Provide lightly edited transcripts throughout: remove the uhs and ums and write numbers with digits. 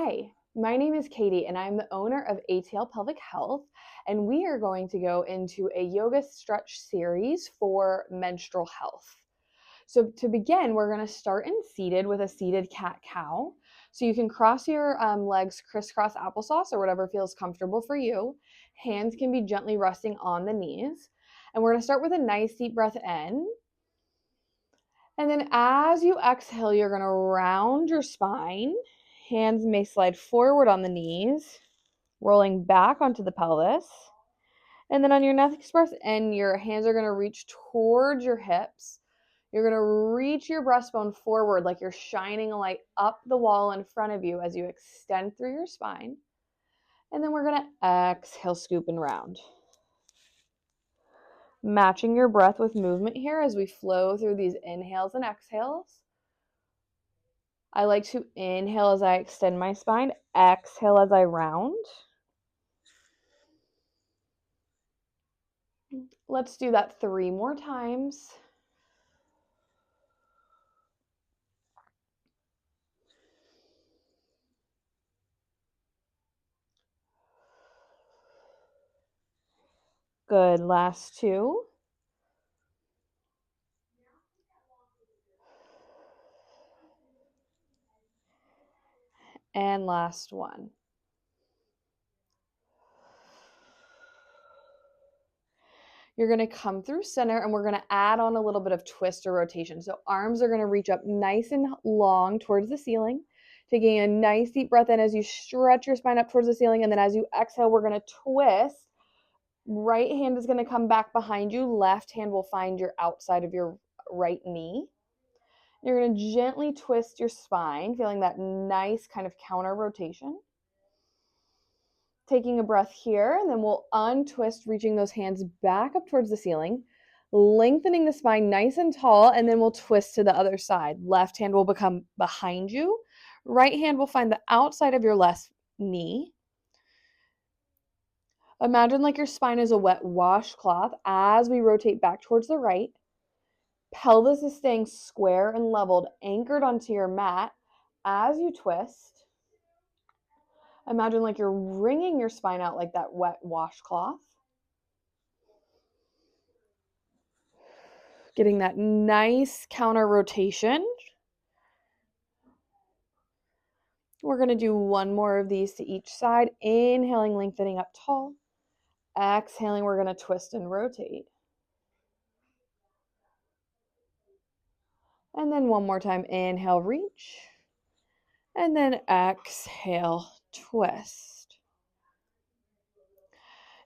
Hi, my name is Katie and I'm the owner of ATL Pelvic Health, and we are going to go into a yoga stretch series for menstrual health. So to begin, we're going to start in seated with a seated cat-cow. So you can cross your legs crisscross applesauce or whatever feels comfortable for you. Hands can be gently resting on the knees. And we're going to start with a nice deep breath in. And then as you exhale, you're going to round your spine. Hands may slide forward on the knees, rolling back onto the pelvis. And then on your next breath in, your hands are going to reach towards your hips. You're going to reach your breastbone forward like you're shining a light up the wall in front of you as you extend through your spine. And then we're going to exhale, scoop and round. Matching your breath with movement here as we flow through these inhales and exhales. I like to inhale as I extend my spine, exhale as I round. Let's do that 3 more times. Good, last 2. And last 1. You're going to come through center and we're going to add on a little bit of twist or rotation. So arms are going to reach up nice and long towards the ceiling. Taking a nice deep breath in as you stretch your spine up towards the ceiling. And then as you exhale, we're going to twist. Right hand is going to come back behind you. Left hand will find your outside of your right knee. You're going to gently twist your spine, feeling that nice kind of counter rotation. Taking a breath here, and then we'll untwist, reaching those hands back up towards the ceiling, lengthening the spine nice and tall, and then we'll twist to the other side. Left hand will become behind you. Right hand will find the outside of your left knee. Imagine like your spine is a wet washcloth as we rotate back towards the right. Pelvis is staying square and leveled, anchored onto your mat as you twist. Imagine like you're wringing your spine out like that wet washcloth. Getting that nice counter rotation. We're going to do 1 more of these to each side. Inhaling, lengthening up tall. Exhaling, we're going to twist and rotate. And then 1 more time. Inhale, reach. And then exhale, twist.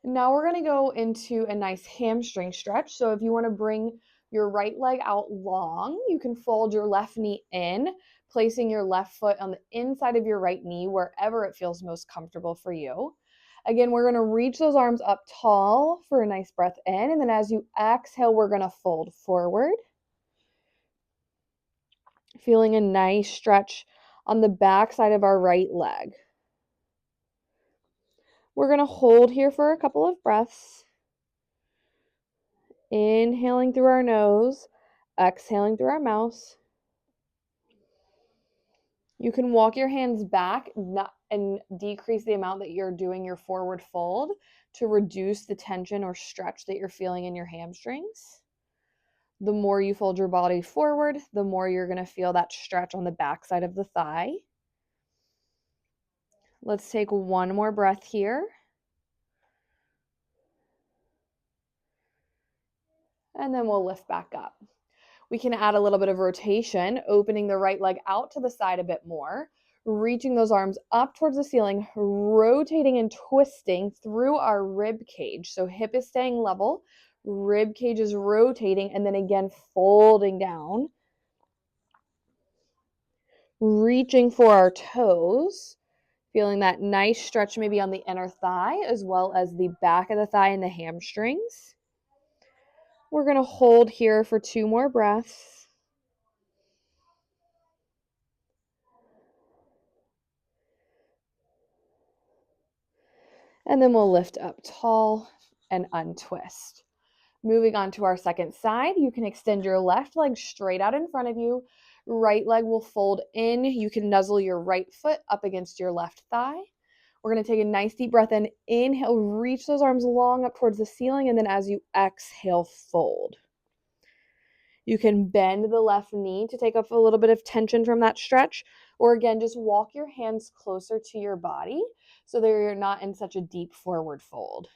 Now we're going to go into a nice hamstring stretch. So if you want to bring your right leg out long, you can fold your left knee in, placing your left foot on the inside of your right knee, wherever it feels most comfortable for you. Again, we're going to reach those arms up tall for a nice breath in. And then as you exhale, we're going to fold forward. Feeling a nice stretch on the back side of our right leg. We're going to hold here for a couple of breaths. Inhaling through our nose, exhaling through our mouth. You can walk your hands back and decrease the amount that you're doing your forward fold to reduce the tension or stretch that you're feeling in your hamstrings. The more you fold your body forward, the more you're going to feel that stretch on the back side of the thigh. Let's take 1 more breath here. And then we'll lift back up. We can add a little bit of rotation, opening the right leg out to the side a bit more, reaching those arms up towards the ceiling, rotating and twisting through our rib cage. So hip is staying level, rib cage is rotating, and then again folding down. Reaching for our toes, feeling that nice stretch maybe on the inner thigh as well as the back of the thigh and the hamstrings. We're going to hold here for 2 more breaths. And then we'll lift up tall and untwist. Moving on to our second side, you can extend your left leg straight out in front of you, Right leg will fold in. You can nuzzle your right foot up against your left thigh. We're going to take a nice deep breath in. Inhale, reach those arms long up towards the ceiling, and then as you exhale, fold. You can bend the left knee to take off a little bit of tension from that stretch, or again, just walk your hands closer to your body so that you're not in such a deep forward fold.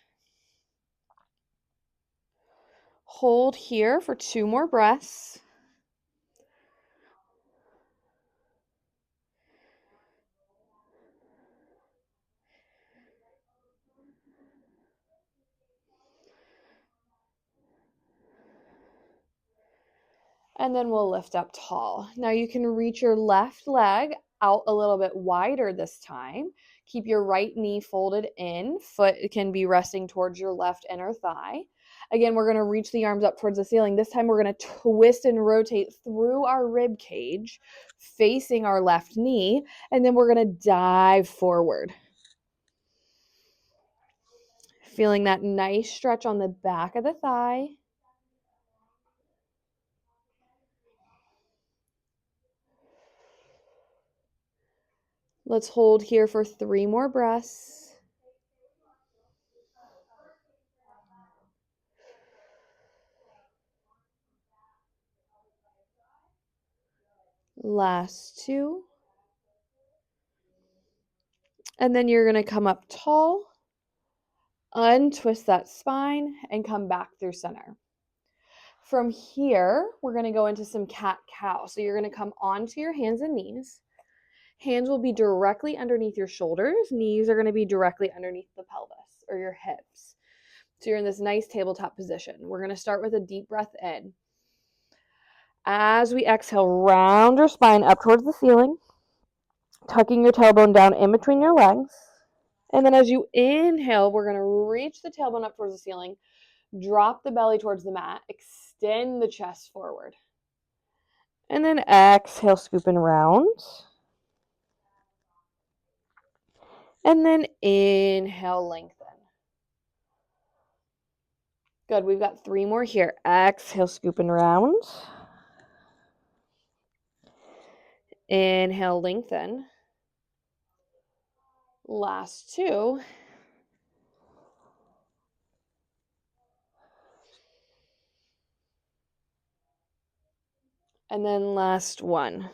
Hold here for 2 more breaths. And then we'll lift up tall. Now you can reach your left leg out a little bit wider this time. Keep your right knee folded in. Foot can be resting towards your left inner thigh. Again, we're going to reach the arms up towards the ceiling. This time we're going to twist and rotate through our rib cage, facing our left knee, and then we're going to dive forward. Feeling that nice stretch on the back of the thigh. Let's hold here for 3 more breaths. Last 2. And then you're going to come up tall, untwist that spine, and come back through center. From here, we're going to go into some cat-cow. So you're going to come onto your hands and knees. Hands will be directly underneath your shoulders. Knees are going to be directly underneath the pelvis or your hips. So you're in this nice tabletop position. We're going to start with a deep breath in. As we exhale, round your spine up towards the ceiling, tucking your tailbone down in between your legs. And then as you inhale, we're going to reach the tailbone up towards the ceiling, drop the belly towards the mat, extend the chest forward. And then exhale, scoop and round. And then inhale, lengthen. Good, we've got 3 more here. Exhale, scoop and round. Inhale, lengthen. Last 2. And then last 1.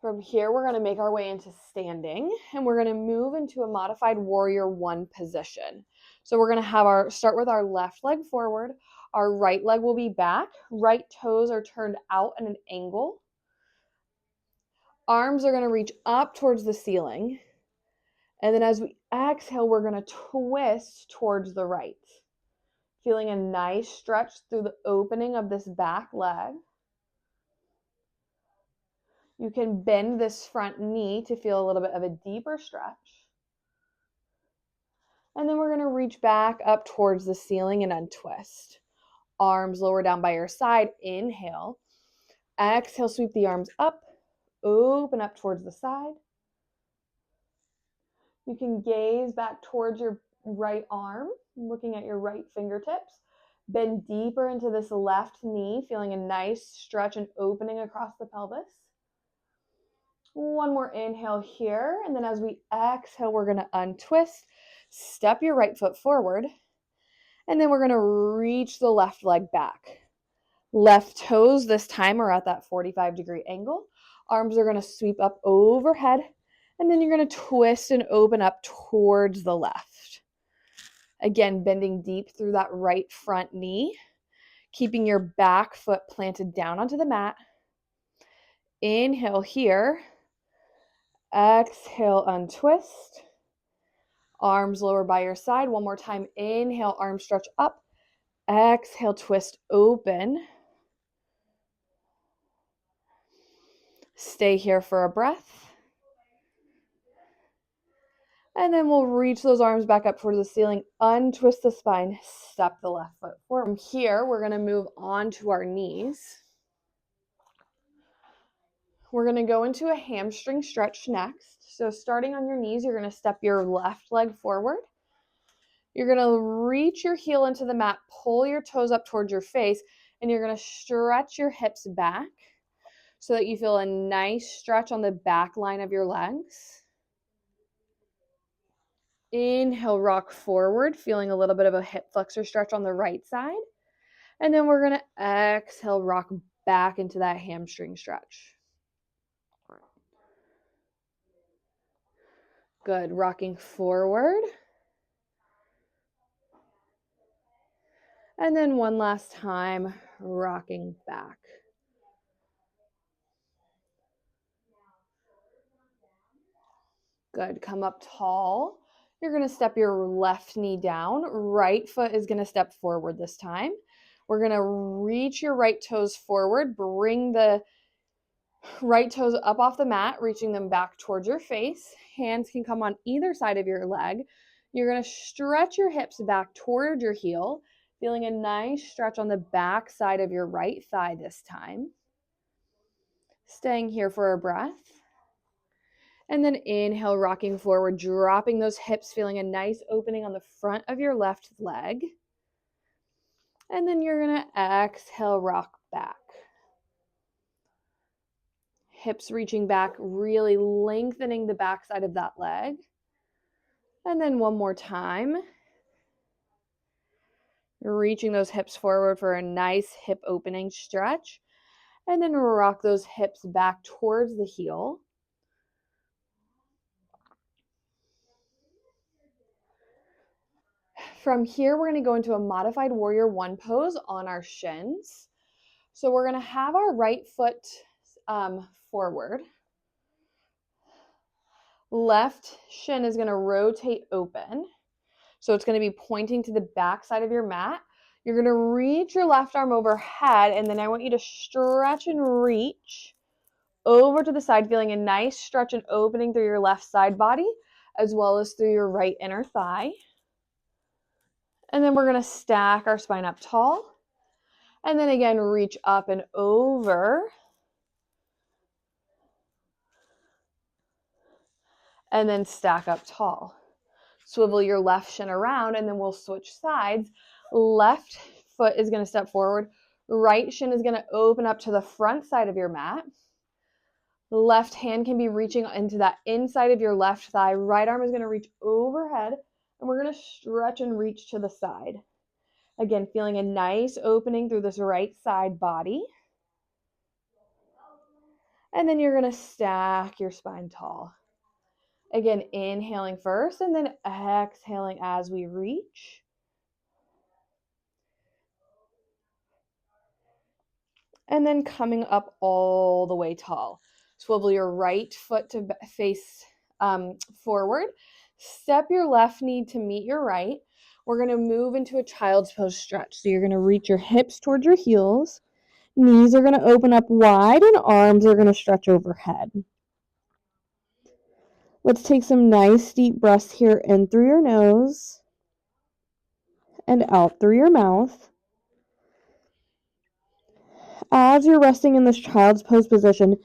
From here, we're going to make our way into standing, and we're going to move into a modified warrior 1 position. So we're going to have start with our left leg forward. Our right leg will be back. Right toes are turned out at an angle. Arms are going to reach up towards the ceiling. And then as we exhale, we're going to twist towards the right. Feeling a nice stretch through the opening of this back leg. You can bend this front knee to feel a little bit of a deeper stretch. And then we're going to reach back up towards the ceiling and untwist. Arms lower down by your side. Inhale. Exhale, sweep the arms up. Open up towards the side. You can gaze back towards your right arm, looking at your right fingertips. Bend deeper into this left knee, feeling a nice stretch and opening across the pelvis. 1 more inhale here, and then as we exhale, we're going to untwist. Step your right foot forward, and then we're going to reach the left leg back. Left toes this time are at that 45-degree angle. Arms are going to sweep up overhead, and then you're going to twist and open up towards the left. Again, bending deep through that right front knee, keeping your back foot planted down onto the mat. Inhale here. Exhale, untwist. Arms lower by your side. 1 more time. Inhale, arms stretch up. Exhale, twist open. Stay here for a breath. And then we'll reach those arms back up towards the ceiling, untwist the spine, step the left foot forward. From here, we're going to move on to our knees. We're going to go into a hamstring stretch next. So starting on your knees, you're going to step your left leg forward. You're going to reach your heel into the mat, pull your toes up towards your face, and you're going to stretch your hips back so that you feel a nice stretch on the back line of your legs. Inhale, rock forward, feeling a little bit of a hip flexor stretch on the right side. And then we're going to exhale, rock back into that hamstring stretch. Good. Rocking forward. And then one last time, rocking back. Good. Come up tall. You're going to step your left knee down. Right foot is going to step forward this time. We're going to reach your right toes forward. Bring the right toes up off the mat, reaching them back towards your face. Hands can come on either side of your leg. You're going to stretch your hips back toward your heel, feeling a nice stretch on the back side of your right thigh this time. Staying here for a breath. And then inhale, rocking forward, dropping those hips, feeling a nice opening on the front of your left leg. And then you're going to exhale, rock back. Hips reaching back, really lengthening the back side of that leg. And then one more time. Reaching those hips forward for a nice hip opening stretch. And then rock those hips back towards the heel. From here, we're going to go into a modified warrior one pose on our shins. So we're going to have our right foot forward. Left shin is going to rotate open. So it's going to be pointing to the back side of your mat. You're going to reach your left arm overhead, and then I want you to stretch and reach over to the side, feeling a nice stretch and opening through your left side body, as well as through your right inner thigh. And then we're going to stack our spine up tall. And then again, reach up and over. And then stack up tall. Swivel your left shin around, and then we'll switch sides. Left foot is going to step forward. Right shin is going to open up to the front side of your mat. Left hand can be reaching into that inside of your left thigh. Right arm is going to reach overhead, and we're going to stretch and reach to the side. Again, feeling a nice opening through this right side body. And then you're going to stack your spine tall. Again, inhaling first and then exhaling as we reach. And then coming up all the way tall. Swivel your right foot to face forward. Step your left knee to meet your right. We're going to move into a child's pose stretch. So you're going to reach your hips towards your heels. Knees are going to open up wide and arms are going to stretch overhead. Let's take some nice deep breaths here in through your nose and out through your mouth. As you're resting in this child's pose position,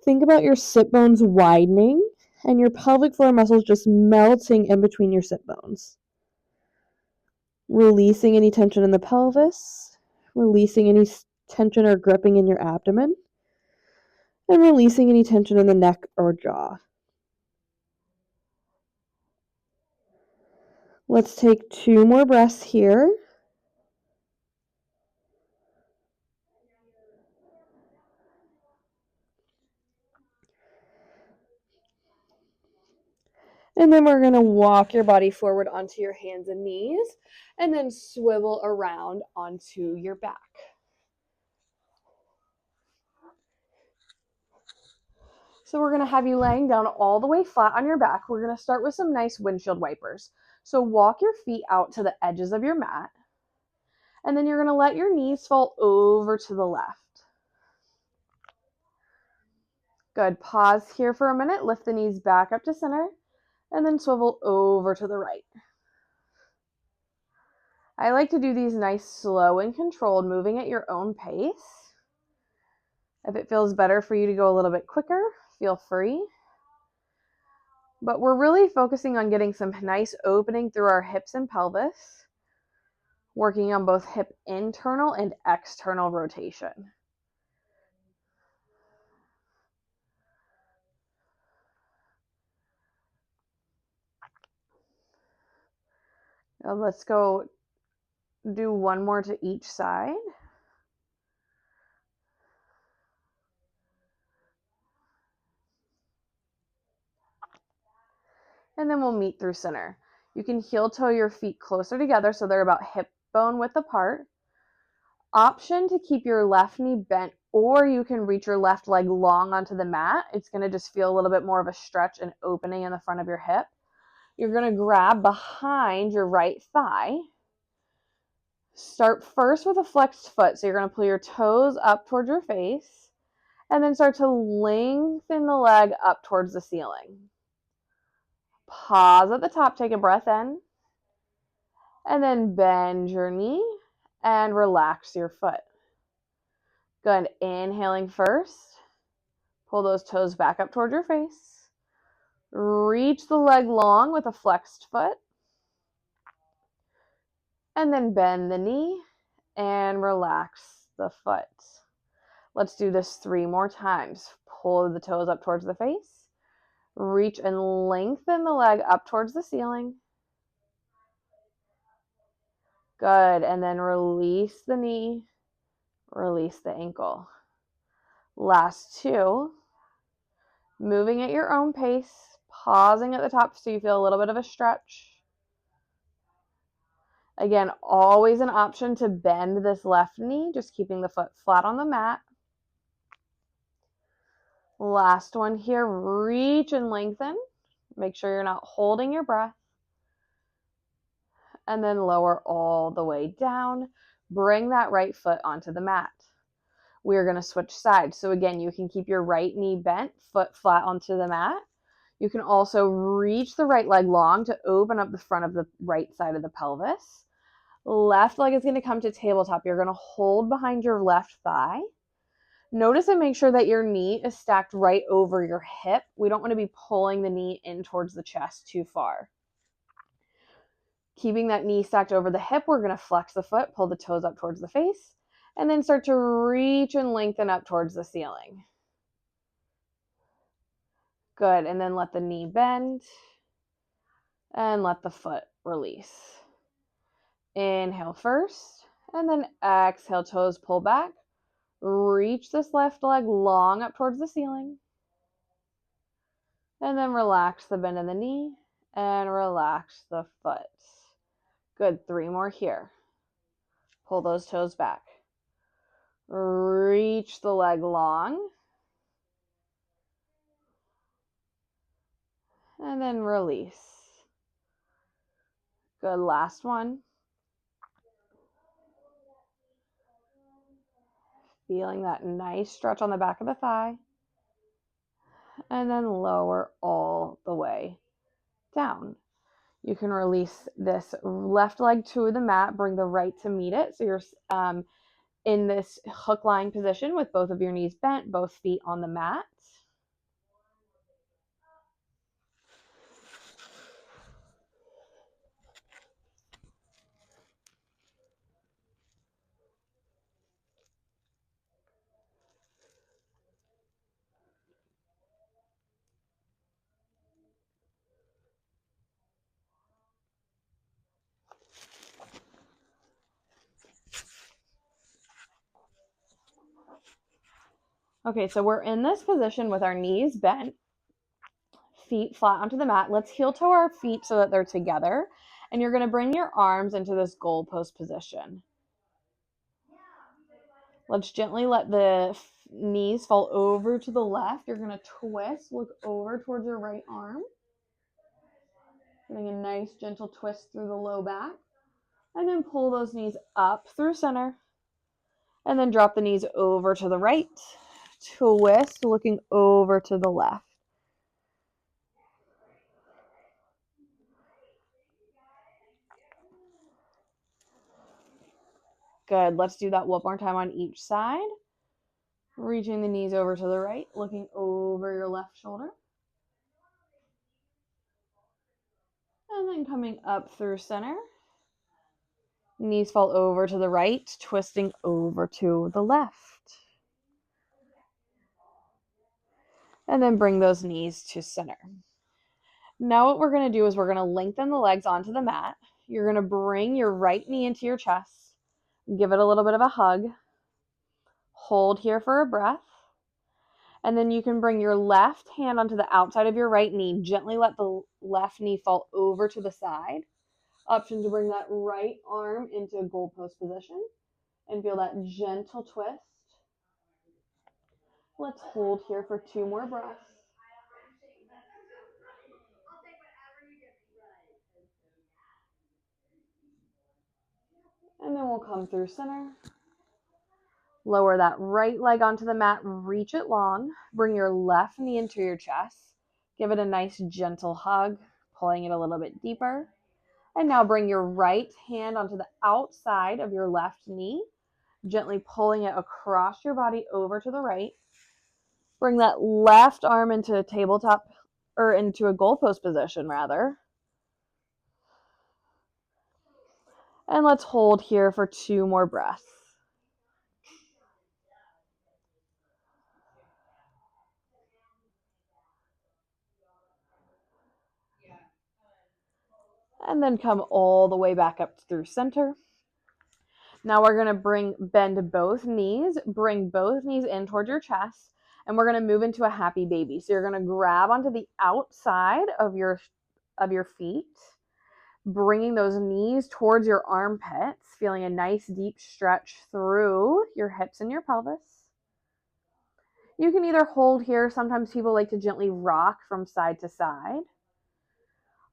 think about your sit bones widening and your pelvic floor muscles just melting in between your sit bones. Releasing any tension in the pelvis, releasing any tension or gripping in your abdomen, and releasing any tension in the neck or jaw. Let's take 2 more breaths here. And then we're going to walk your body forward onto your hands and knees, and then swivel around onto your back. So we're going to have you laying down all the way flat on your back. We're going to start with some nice windshield wipers. So walk your feet out to the edges of your mat, and then you're going to let your knees fall over to the left. Good. Pause here for a minute. Lift the knees back up to center, and then swivel over to the right. I like to do these nice, slow and controlled, moving at your own pace. If it feels better for you to go a little bit quicker, feel free. But we're really focusing on getting some nice opening through our hips and pelvis, working on both hip internal and external rotation. Now let's go do one more to each side. And then we'll meet through center. You can heel toe your feet closer together so they're about hip bone width apart. Option to keep your left knee bent, or you can reach your left leg long onto the mat. It's going to just feel a little bit more of a stretch and opening in the front of your hip. You're going to grab behind your right thigh. Start first with a flexed foot. So you're going to pull your toes up towards your face and then start to lengthen the leg up towards the ceiling. Pause at the top, take a breath in, and then bend your knee and relax your foot. Good. Inhaling first. Pull those toes back up towards your face. Reach the leg long with a flexed foot. And then bend the knee and relax the foot. Let's do this 3 more times. Pull the toes up towards the face. Reach and lengthen the leg up towards the ceiling. Good. And then release the knee. Release the ankle. Last 2. Moving at your own pace. Pausing at the top so you feel a little bit of a stretch. Again, always an option to bend this left knee, just keeping the foot flat on the mat. Last one here, reach and lengthen. Make sure you're not holding your breath. And then lower all the way down. Bring that right foot onto the mat. We're going to switch sides. So again, you can keep your right knee bent, foot flat onto the mat. You can also reach the right leg long to open up the front of the right side of the pelvis. Left leg is going to come to tabletop. You're going to hold behind your left thigh. Notice and make sure that your knee is stacked right over your hip. We don't want to be pulling the knee in towards the chest too far. Keeping that knee stacked over the hip, we're going to flex the foot, pull the toes up towards the face, and then start to reach and lengthen up towards the ceiling. Good. And then let the knee bend and let the foot release. Inhale first, and then exhale, toes pull back. Reach this left leg long up towards the ceiling. And then relax the bend in the knee and relax the foot. Good. 3 more here. Pull those toes back. Reach the leg long. And then release. Good. Last one. Feeling that nice stretch on the back of the thigh. And then lower all the way down. You can release this left leg to the mat, bring the right to meet it. So you're in this hook lying position with both of your knees bent, both feet on the mat. Okay, so we're in this position with our knees bent, feet flat onto the mat. Let's heel toe our feet so that they're together. And you're going to bring your arms into this goalpost position. Let's gently let the knees fall over to the left. You're going to twist, look over towards your right arm. Getting a nice gentle twist through the low back. And then pull those knees up through center. And then drop the knees over to the right. Twist, looking over to the left. Good. Let's do that one more time on each side. Reaching the knees over to the right, looking over your left shoulder. And then coming up through center. Knees fall over to the right, twisting over to the left. And then bring those knees to center. Now what we're going to do is we're going to lengthen the legs onto the mat. You're going to bring your right knee into your chest. Give it a little bit of a hug. Hold here for a breath. And then you can bring your left hand onto the outside of your right knee. Gently let the left knee fall over to the side. Option to bring that right arm into a goalpost position and feel that gentle twist. Let's hold here for 2 more breaths. And then we'll come through center. Lower that right leg onto the mat, reach it long. Bring your left knee into your chest. Give it a nice gentle hug, pulling it a little bit deeper. And now bring your right hand onto the outside of your left knee, gently pulling it across your body over to the right. Bring that left arm into a tabletop, or into a goalpost position rather. And let's hold here for 2 more breaths. And then come all the way back up through center. Now we're going to bend both knees, bring both knees in towards your chest, and we're going to move into a happy baby. So you're going to grab onto the outside of your feet, bringing those knees towards your armpits, feeling a nice deep stretch through your hips and your pelvis. You can either hold here. Sometimes people like to gently rock from side to side.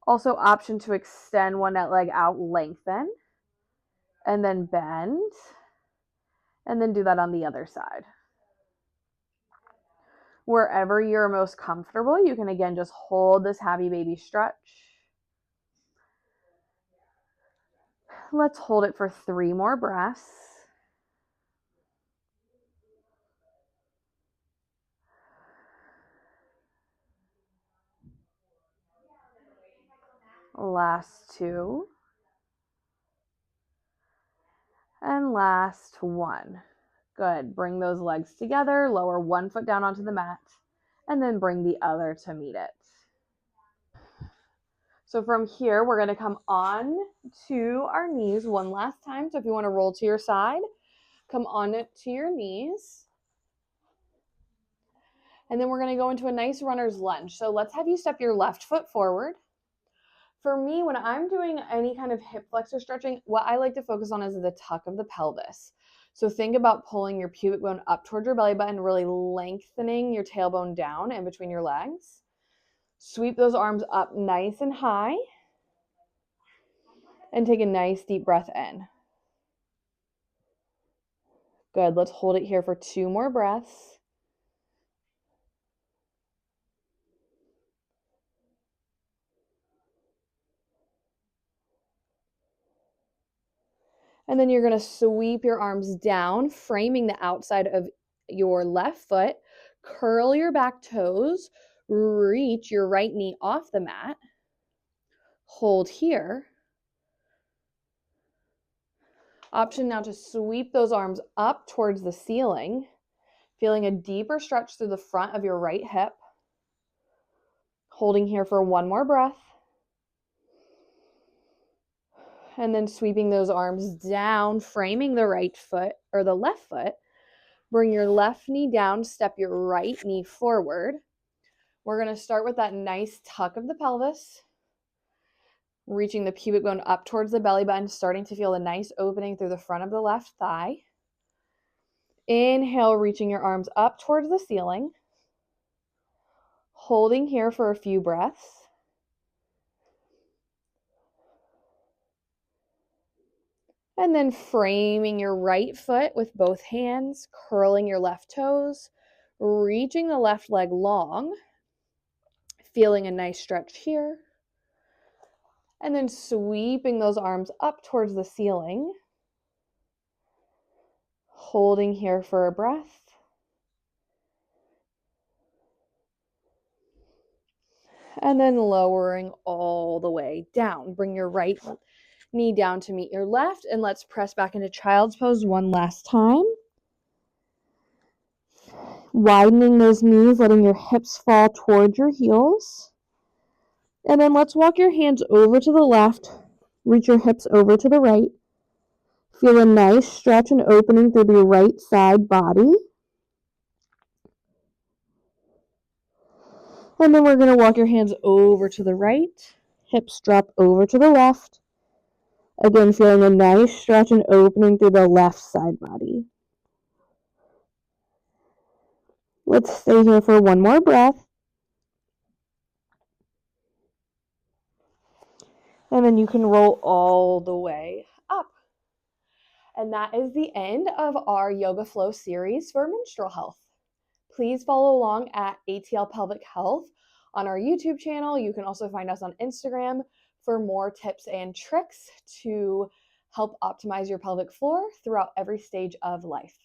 Also, option to extend one leg out, lengthen, and then bend, and then do that on the other side. Wherever you're most comfortable, you can again just hold this happy baby stretch. Let's hold it for 3 more breaths. Last 2. And last 1. Good. Bring those legs together, lower one foot down onto the mat, and then bring the other to meet it. So from here, we're going to come on to our knees one last time. So if you want to roll to your side, come on to your knees. And then we're going to go into a nice runner's lunge. So let's have you step your left foot forward. For me, when I'm doing any kind of hip flexor stretching, what I like to focus on is the tuck of the pelvis. So think about pulling your pubic bone up towards your belly button, really lengthening your tailbone down in between your legs. Sweep those arms up nice and high. And take a nice deep breath in. Good. Let's hold it here for 2 more breaths. And then you're going to sweep your arms down, framing the outside of your left foot. Curl your back toes. Reach your right knee off the mat. Hold here. Option now to sweep those arms up towards the ceiling, feeling a deeper stretch through the front of your right hip. Holding here for 1 more breath. And then sweeping those arms down, framing the right foot or the left foot. Bring your left knee down, step your right knee forward. We're going to start with that nice tuck of the pelvis, reaching the pubic bone up towards the belly button, starting to feel a nice opening through the front of the left thigh. Inhale, reaching your arms up towards the ceiling. Holding here for a few breaths. And then framing your right foot with both hands, curling your left toes, reaching the left leg long, feeling a nice stretch here. And then sweeping those arms up towards the ceiling, holding here for a breath. and then lowering all the way down. Bring your right knee down to meet your left, and let's press back into child's pose one last time. Widening those knees, letting your hips fall towards your heels. And then let's walk your hands over to the left, reach your hips over to the right. Feel a nice stretch and opening through the right side body. And then we're going to walk your hands over to the right, hips drop over to the left. Again, feeling a nice stretch and opening through the left side body. Let's stay here for one more breath. And then you can roll all the way up. And that is the end of our Yoga Flow series for menstrual health. Please follow along at ATL Pelvic Health on our YouTube channel. You can also find us on Instagram for more tips and tricks to help optimize your pelvic floor throughout every stage of life.